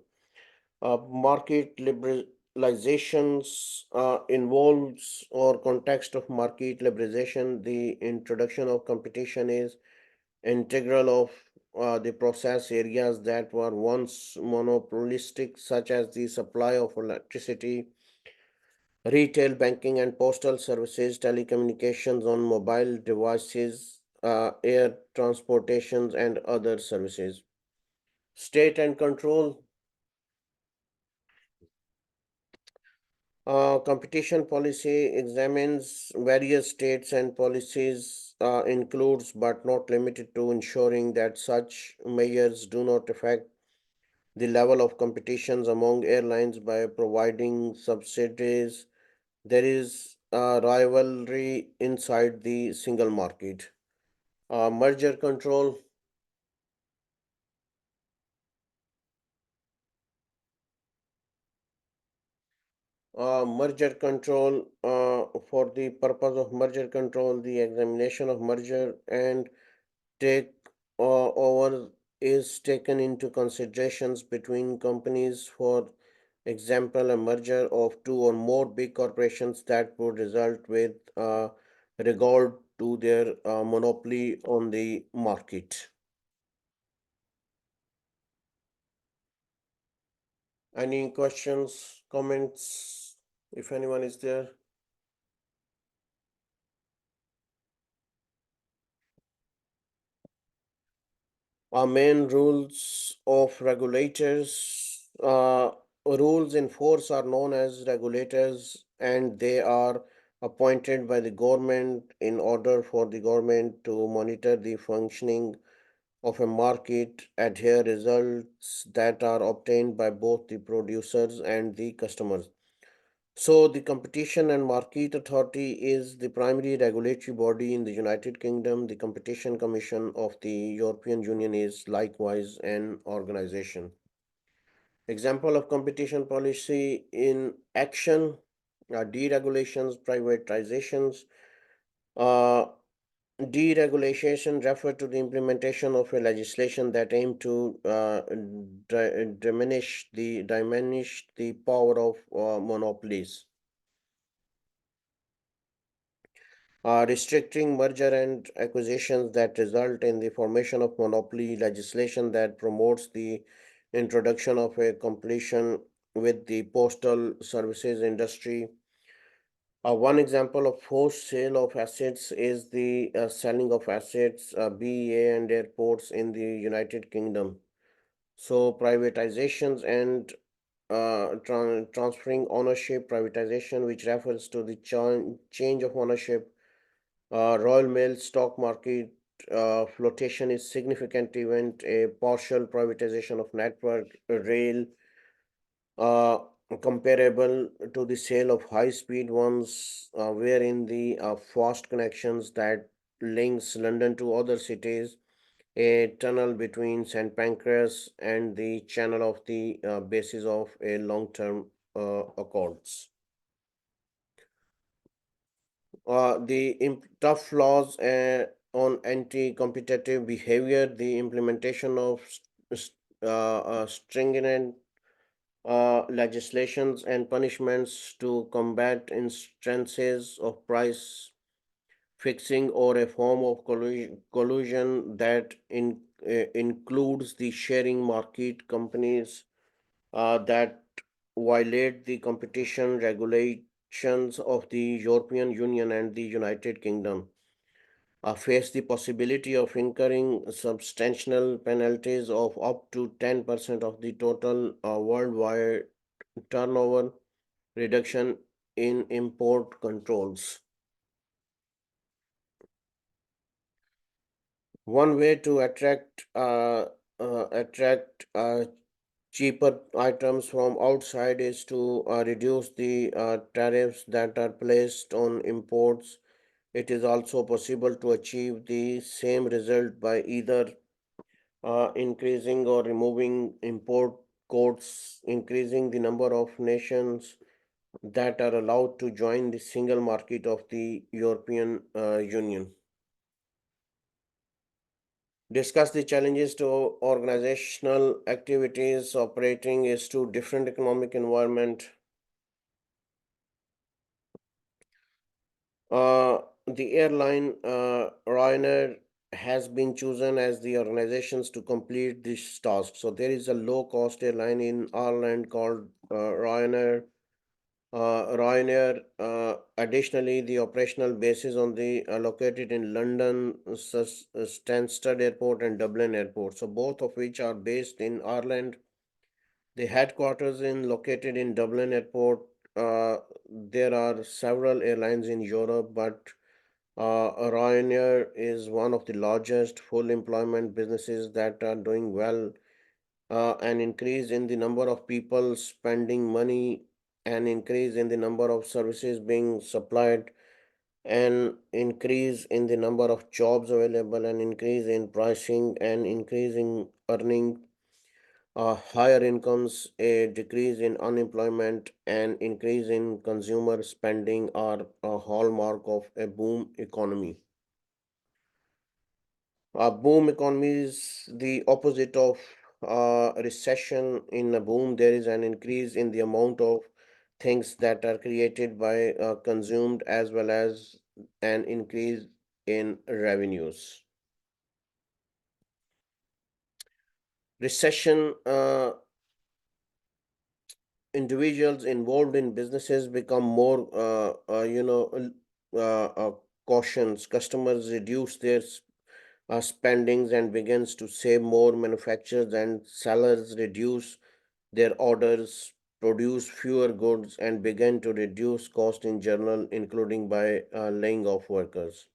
Market liberalizations involves or context of market liberalization. The introduction of competition is integral of the process areas that were once monopolistic, such as the supply of electricity, retail, banking, and postal services, telecommunications on mobile devices, air transportations, and other services. State and control. Competition policy examines various states and policies, includes but not limited to ensuring that such measures do not affect the level of competitions among airlines by providing subsidies. There is a rivalry inside the single market. Merger control. Merger control, for the purpose of merger control, the examination of merger and take over is taken into considerations between companies. For example, a merger of two or more big corporations that would result with regard to their monopoly on the market. Any questions, comments, if anyone is there? Our main rules of regulators, rules in force are known as regulators, and they are appointed by the government in order for the government to monitor the functioning of a market, adhere results that are obtained by both the producers and the customers. So, the Competition and Market Authority is the primary regulatory body in the United Kingdom. The Competition Commission of the European Union is likewise an organization. Example of competition policy in action: deregulations, privatizations. Uh, Deregulation refer to the implementation of a legislation that aim to diminish the power of monopolies. Restricting merger and acquisitions that result in the formation of monopoly legislation that promotes the introduction of a competition with the postal services industry. One example of forced sale of assets is the selling of assets, BEA, and airports in the United Kingdom. So, privatizations and transferring ownership, privatization, which refers to the change of ownership Royal Mail stock market flotation is significant event, a partial privatization of network rail, uh, comparable to the sale of high-speed ones, wherein the fast connections that links London to other cities, a tunnel between St. Pancras and the channel of the basis of a long-term accords. Tough laws on anti-competitive behavior, the implementation of stringent legislations and punishments to combat instances of price fixing or a form of collusion that includes the sharing market companies that violate the competition regulations of the European Union and the United Kingdom, face the possibility of incurring substantial penalties of up to 10% of the total worldwide turnover, reduction in import controls. One way to attract cheaper items from outside is to reduce the tariffs that are placed on imports. It is also possible to achieve the same result by either increasing or removing import codes, increasing the number of nations that are allowed to join the single market of the European Union. Discuss the challenges to organizational activities operating is to different economic environment. The airline Ryanair has been chosen as the organizations to complete this task. So there is a low-cost airline in Ireland called Ryanair. Additionally, the operational bases on the located in London, Stansted Airport and Dublin Airport. So both of which are based in Ireland. The headquarters in located in Dublin Airport. There are several airlines in Europe, but Ryanair is one of the largest full employment businesses that are doing well. An increase in the number of people spending money, an increase in the number of services being supplied, an increase in the number of jobs available, an increase in pricing, an increase in earning, higher incomes, a decrease in unemployment, and increase in consumer spending are a hallmark of a boom economy. A boom economy is the opposite of recession. In a boom, there is an increase in the amount of things that are created by consumed as well as an increase in revenues. Recession, individuals involved in businesses become more, cautions. Customers reduce their spendings and begins to save more. Manufacturers and sellers reduce their orders, produce fewer goods, and begin to reduce cost in general, including by laying off workers.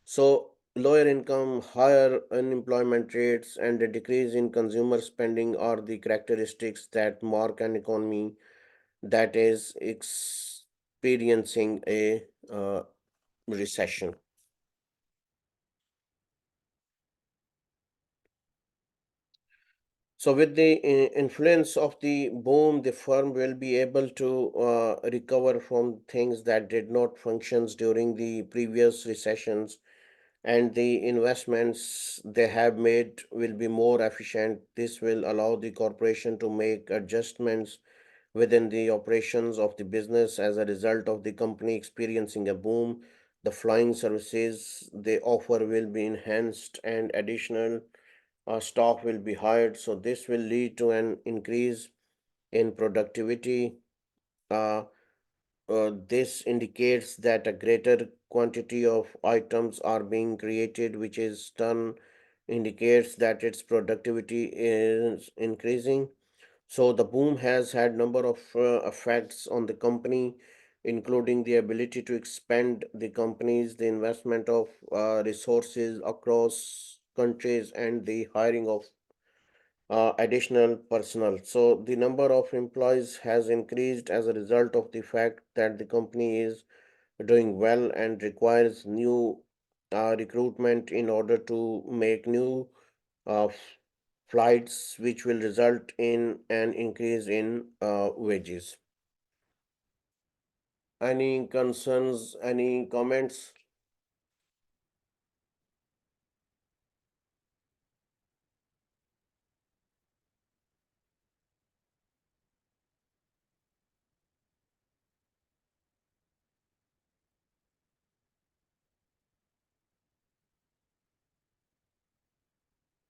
So, lower income, higher unemployment rates, and a decrease in consumer spending are the characteristics that mark an economy that is experiencing a recession. So, with the influence of the boom, the firm will be able to recover from things that did not function during the previous recessions, and the investments they have made will be more efficient. This will allow the corporation to make adjustments within the operations of the business as a result of the company experiencing a boom. The flying services they offer will be enhanced and additional staff will be hired. So, this will lead to an increase in productivity. Uh, this indicates that a greater quantity of items are being created, which is done indicates that its productivity is increasing. So the boom has had number of effects on the company. including the ability to expand the companies, the investment of resources across countries, and the hiring of additional personnel. So the number of employees has increased as a result of the fact that the company is doing well and requires new recruitment in order to make new flights, which will result in an increase in wages. Any concerns, any comments?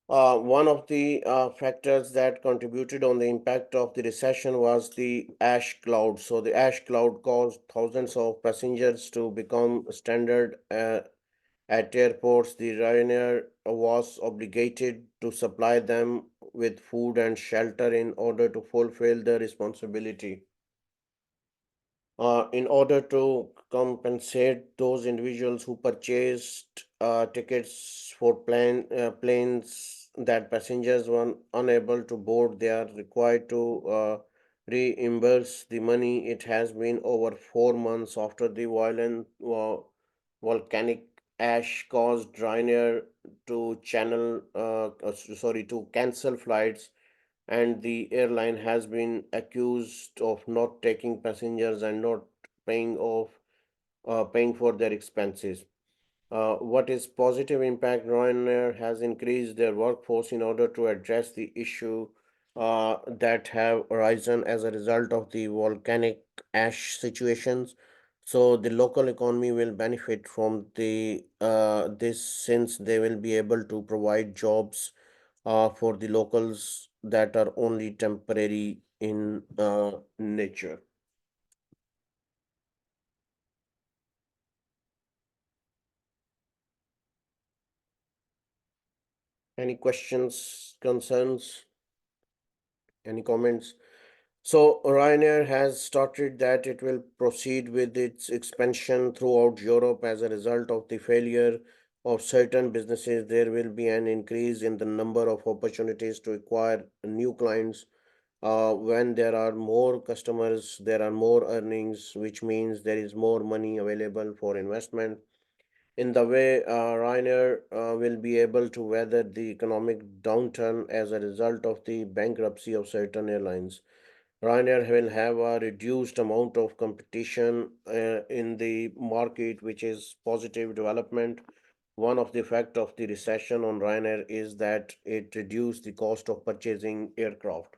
One of the factors that contributed on the impact of the recession was the ash cloud. So the ash cloud caused thousands of passengers to become stranded at airports. The Ryanair was obligated to supply them with food and shelter in order to fulfill their responsibility. In order to compensate those individuals who purchased tickets for planes that passengers were unable to board, they are required to reimburse the money. It has been over 4 months after the violent volcanic ash caused Ryanair to to cancel flights, and the airline has been accused of not taking passengers and not paying for their expenses. What is positive impact? Ryanair has increased their workforce in order to address the issue that have arisen as a result of the volcanic ash situations. So the local economy will benefit from the this, since they will be able to provide jobs for the locals that are only temporary in nature. Any questions, concerns, any comments? So Ryanair has started that it will proceed with its expansion throughout Europe. As a result of the failure of certain businesses, there will be an increase in the number of opportunities to acquire new clients. When there are more customers, there are more earnings, which means there is more money available for investment. In the way, Ryanair will be able to weather the economic downturn as a result of the bankruptcy of certain airlines. Ryanair will have a reduced amount of competition in the market, which is positive development. One of the effect of the recession on Ryanair is that it reduced the cost of purchasing aircraft.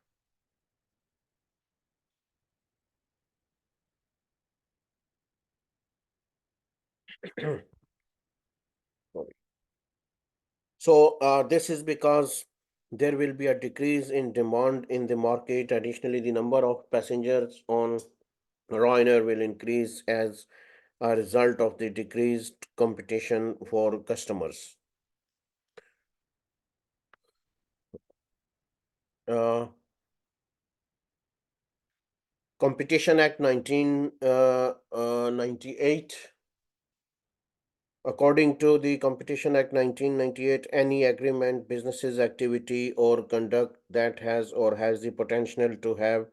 Sorry. So this is because there will be a decrease in demand in the market. Additionally, the number of passengers on Ryanair will increase as a result of the decreased competition for customers. Uh, Competition Act 1998. According to the Competition Act 1998, any agreement, businesses activity or conduct that has the potential to have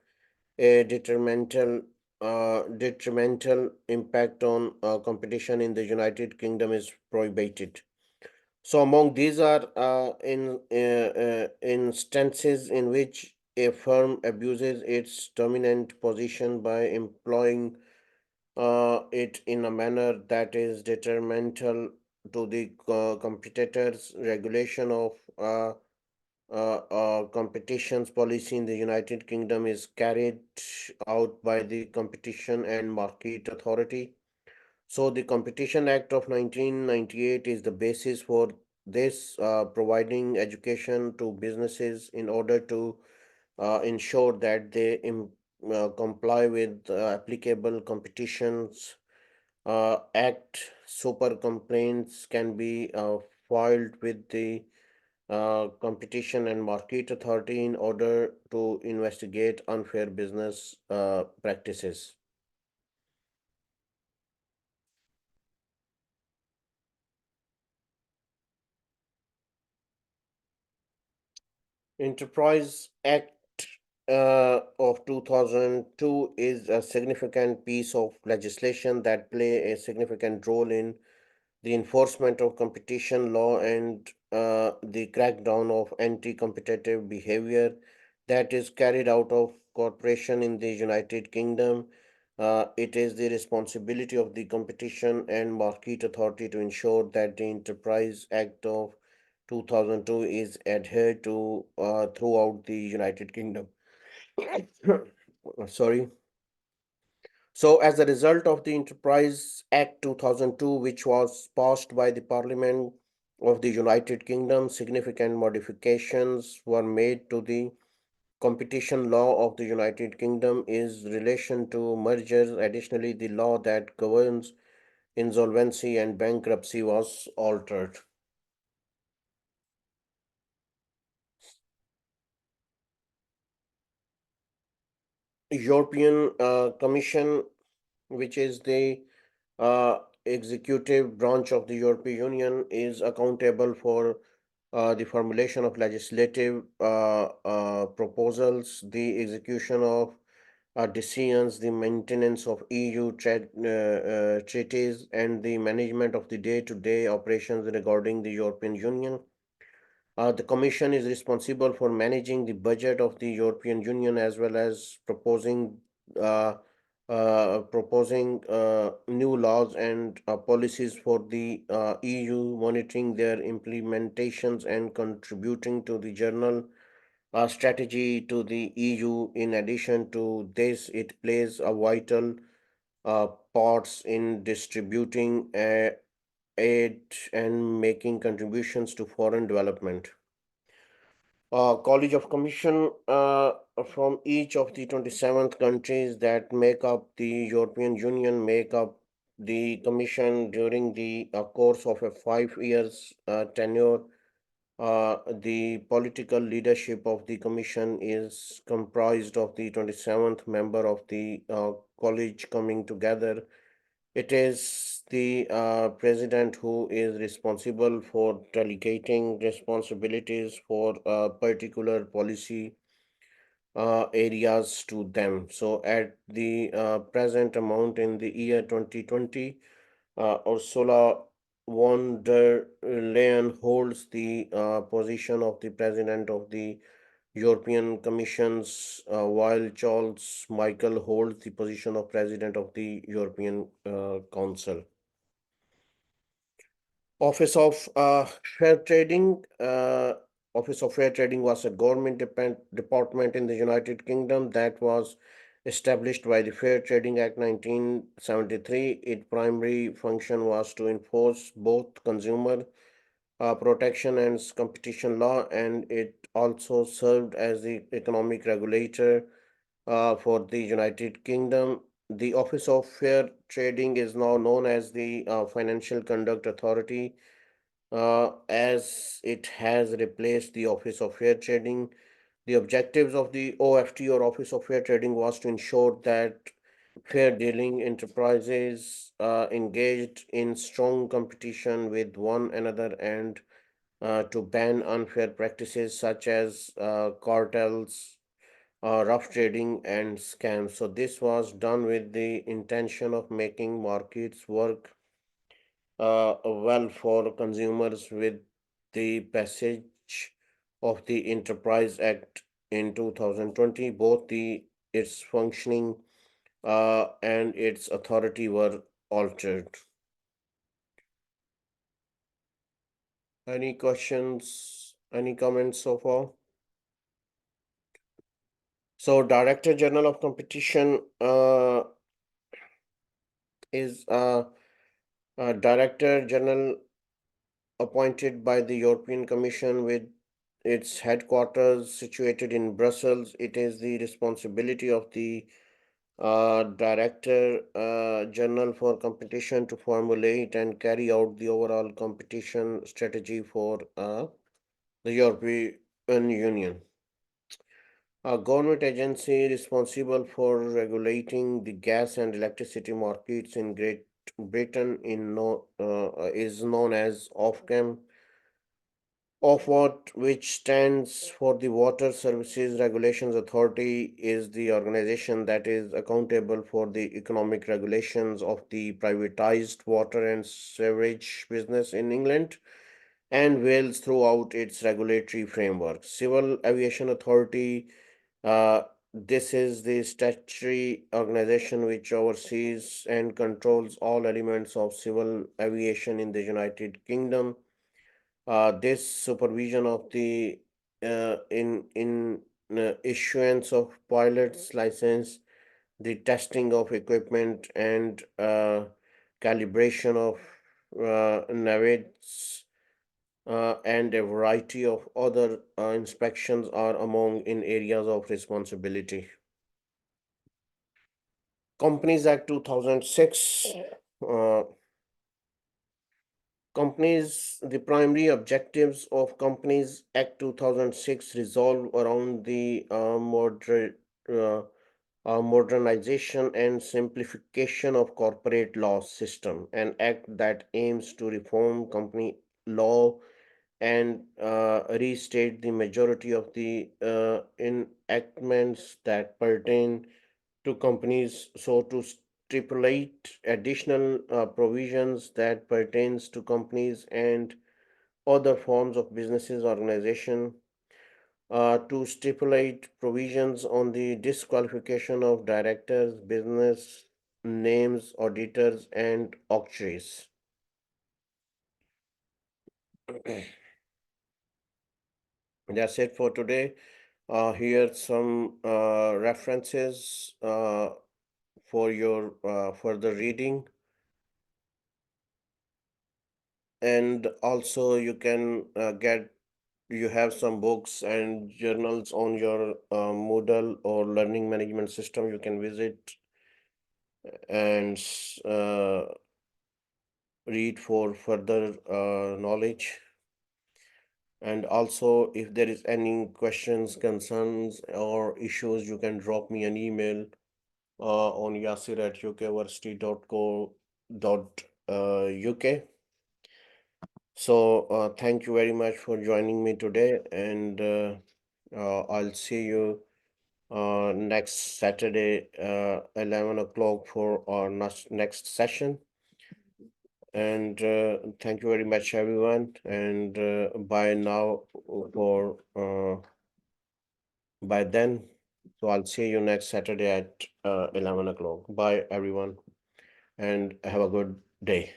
a detrimental impact on competition in the United Kingdom is prohibited. So among these are instances in which a firm abuses its dominant position by employing it in a manner that is detrimental to the competitors. Regulation of competitions policy in the United Kingdom is carried out by the Competition and Market Authority. So the Competition Act of 1998 is the basis for this, providing education to businesses in order to ensure that they comply with applicable competitions act. Super complaints can be filed with the Competition and Market Authority in order to investigate unfair business practices. Enterprise Act of 2002 is a significant piece of legislation that play a significant role in the enforcement of competition law and the crackdown of anti-competitive behavior that is carried out of corporation in the United Kingdom. It is the responsibility of the Competition and Market Authority to ensure that the Enterprise Act of 2002 is adhered to throughout the United Kingdom. Sorry. So, as a result of the Enterprise Act 2002, which was passed by the Parliament of the United Kingdom, significant modifications were made to the competition law of the United Kingdom in relation to mergers. Additionally, the law that governs insolvency and bankruptcy was altered. European Commission, which is the executive branch of the European Union, is accountable for the formulation of legislative proposals, the execution of decisions, the maintenance of EU treaties, and the management of the day-to-day operations regarding the European Union. The Commission is responsible for managing the budget of the European Union as well as uh, proposing new laws and policies for the EU, monitoring their implementations and contributing to the general strategy to the EU. In addition to this, it plays a vital parts in distributing aid and making contributions to foreign development. College of Commission from each of the 27th countries that make up the European Union make up the Commission during the course of a 5 years tenure. The political leadership of the Commission is comprised of the 27th member of the college coming together. It is the president who is responsible for delegating responsibilities for particular policy areas to them. So, at the present amount in the year 2020, Ursula von der Leyen holds the position of the president of the European Commission's, while Charles Michael holds the position of president of the European Council. Office of Fair Trading. Office of Fair Trading was a government department in the United Kingdom that was established by the Fair Trading Act 1973. Its primary function was to enforce both consumer protection and competition law, and it also served as the economic regulator for the United Kingdom. The Office of Fair Trading is now known as the Financial Conduct Authority, as it has replaced the Office of Fair Trading. The objectives of the OFT or Office of Fair Trading was to ensure that fair dealing enterprises engaged in strong competition with one another and to ban unfair practices such as cartels, rough trading, and scams. So, this was done with the intention of making markets work well for consumers. With the passage of the Enterprise Act in 2020, both the its functioning and its authority were altered. Any questions? Any comments so far? So, Director General of Competition is a Director General appointed by the European Commission with its headquarters situated in Brussels. It is the responsibility of the Director General for Competition to formulate and carry out the overall competition strategy for the European Union. A government agency responsible for regulating the gas and electricity markets in Great Britain is known as OFCAM. which stands for the Water Services Regulations Authority, is the organization that is accountable for the economic regulations of the privatized water and sewerage business in England and Wales throughout its regulatory framework. Civil Aviation Authority, this is the statutory organization which oversees and controls all elements of civil aviation in the United Kingdom. This supervision of the in issuance of pilot's license, the testing of equipment, and calibration of navigates and a variety of other inspections are among in areas of responsibility. Companies Act 2006. Uh, the primary objectives of Companies Act 2006 resolve around the uh, modernization and simplification of corporate law system, an act that aims to reform company law and restate the majority of the enactments that pertain to companies, so to stipulate additional provisions that pertains to companies and other forms of businesses organization, to stipulate provisions on the disqualification of directors, business names, auditors, and auctioneers. That's it for today. Here some references for your further reading, and also you have some books and journals on your Moodle or learning management system. You can visit and read for further knowledge. And also, if there is any questions, concerns, or issues, you can drop me an email on yasir@ukversity.co.uk. So, thank you very much for joining me today, and I'll see you next Saturday, 11 o'clock for our next session. And thank you very much, everyone. And bye now for by then. So I'll see you next Saturday at 11 o'clock. Bye, everyone, and have a good day.